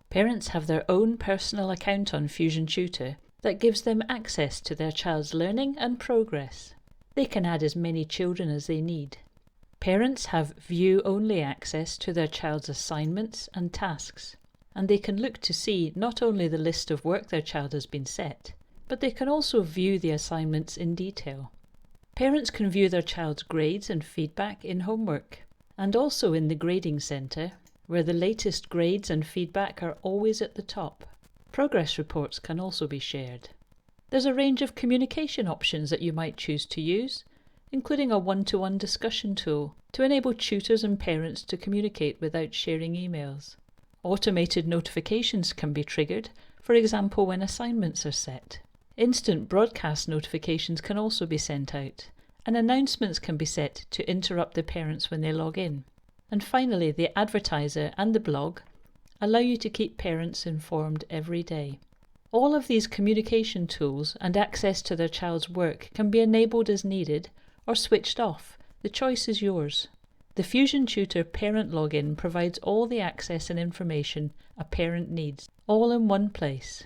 Parents have their own personal account on Fusion Tutor that gives them access to their child's learning and progress. They can add as many children as they need. Parents have view-only access to their child's assignments and tasks, and they can look to see not only the list of work their child has been set, but they can also view the assignments in detail. Parents can view their child's grades and feedback in homework, and also in the Grading Centre, where the latest grades and feedback are always at the top. Progress reports can also be shared. There's a range of communication options that you might choose to use, including a one-to-one discussion tool to enable tutors and parents to communicate without sharing emails. Automated notifications can be triggered, for example when assignments are set. Instant broadcast notifications can also be sent out, and announcements can be set to interrupt the parents when they log in. And finally, the advertiser and the blog allow you to keep parents informed every day. All of these communication tools and access to their child's work can be enabled as needed or switched off. The choice is yours. The Fusion Tutor parent login provides all the access and information a parent needs, all in one place.